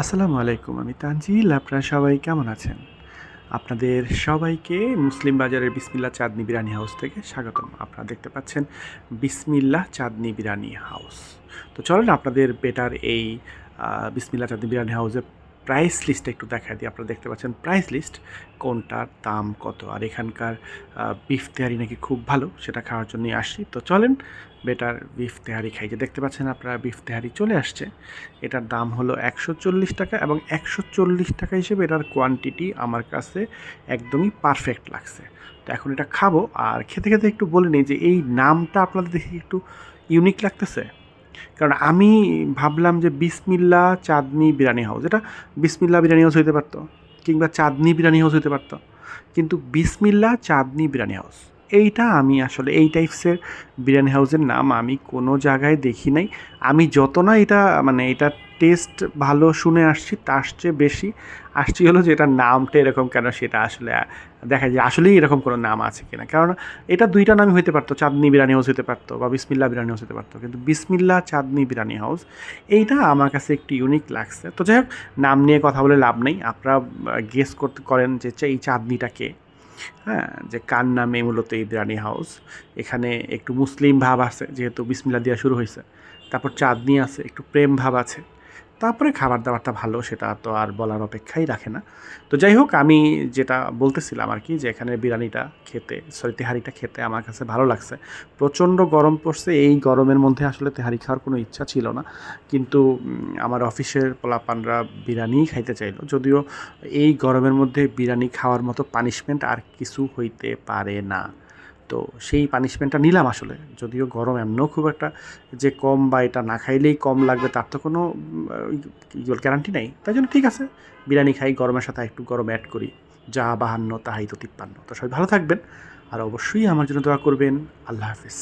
আসসালামু আলাইকুম। আমি তানজিল। আপনারা সবাই কেমন আছেন? আপনাদের সবাইকে মুসলিম বাজারের বিসমিল্লাহ চাঁদনী বিরিয়ানি হাউস থেকে স্বাগতম। আপনারা দেখতে পাচ্ছেন বিসমিল্লাহ চাঁদনী বিরিয়ানি হাউস। তো চলেন আপনাদের বেটার এই বিসমিল্লাহ চাঁদনী বিরিয়ানি হাউসের প্রাইস লিস্টটা একটু দেখায় দিই। আপনারা দেখতে পাচ্ছেন প্রাইস লিস্ট, কোনটার দাম কত। আর এখানকার বিফ তেহারি নাকি খুব ভালো, সেটা খাওয়ার জন্যই আসি। তো চলেন বেটার বিফ তেহারি খাই। যে দেখতে পাচ্ছেন আপনারা বিফ তেহারি চলে আসছে। এটার দাম হলো ১৪০ টাকা এবং ১৪০ টাকা হিসেবে এটার কোয়ান্টিটি আমার কাছে একদমই পারফেক্ট লাগছে। তো এখন এটা খাবো, আর খেতে খেতে একটু বলে নিই যে এই নামটা আপনাদের দেখে একটু ইউনিক লাগতেছে। কারণ আমি ভাবলাম যে বিসমিল্লাহ চাঁদনী বিরিয়ানি হাউস, এটা বিসমিল্লাহ বিরিয়ানি হাউস হইতে পারতো, কিংবা চাঁদনী বিরিয়ানি হাউস হইতে পারতো, কিন্তু বিসমিল্লাহ চাঁদনী বিরিয়ানি হাউস, এইটা আমি আসলে এই টাইপসের বিরিয়ানি হাউসের নাম আমি কোনো জায়গায় দেখি নাই। আমি যত না এটা মানে এটা টেস্ট ভালো শুনে আসছি, তার চেয়ে বেশি আসছি হলো যে এটার নামটা এরকম কেন, সেটা আসলে দেখা যায় আসলেই এরকম কোনো নাম আছে কিনা। কারণ এটা দুইটা নামই হতে পারতো, চাঁদনী বিরিয়ানি হাউস হতে পারতো বা বিসমিল্লাহ বিরিয়ানি হাউস হতে পারতো, কিন্তু বিসমিল্লাহ চাঁদনী বিরিয়ানি হাউস এইটা আমার কাছে একটু ইউনিক লাগছে। তো যাই হোক, নাম নিয়ে কথা বলে লাভ নেই। আপনারা গেস করতে করেন যে এই চাঁদনীটা কে, হ্যাঁ, যে কার নামে মূলত এই বিরিয়ানি হাউস। এখানে একটু মুসলিম ভাব আছে, যেহেতু বিসমিল্লাহ দিয়া শুরু হয়েছে। তারপর চাঁদনি আছে, একটু প্রেম ভাব আছে। তারপরে খাবার দাবারটা ভালো, সেটা তো আর বলার অপেক্ষাই রাখে না। তো যাই হোক, আমি যেটা বলতেছিলাম আর কি, যে এখানে বিরিয়ানিটা খেতে, সরি তেহারিটা খেতে আমার কাছে ভালো লাগছে। প্রচণ্ড গরম পড়ছে, এই গরমের মধ্যে আসলে তেহারি খাওয়ার কোনো ইচ্ছা ছিল না, কিন্তু আমার অফিসের পোলাপানরা বিরিয়ানিই খাইতে চাইলো। যদিও এই গরমের মধ্যে বিরিয়ানি খাওয়ার মতো পানিশমেন্ট আর কিছু হইতে পারে না। তো সেই পানিশমেন্টটা নিলাম আসলে। যদিও গরম এমনও খুব একটা যে কম বা এটা না খাইলেই কম লাগবে, তার তো কোনো গ্যারান্টি নেই। তাই জন্য ঠিক আছে, বিরিয়ানি খাই, গরমের সাথে একটু গরম অ্যাড করি। যা ৫২ তাহাই তো ৫৩। তো সবাই ভালো থাকবেন, আর অবশ্যই আমার জন্য দোয়া করবেন। আল্লাহ হাফিজ।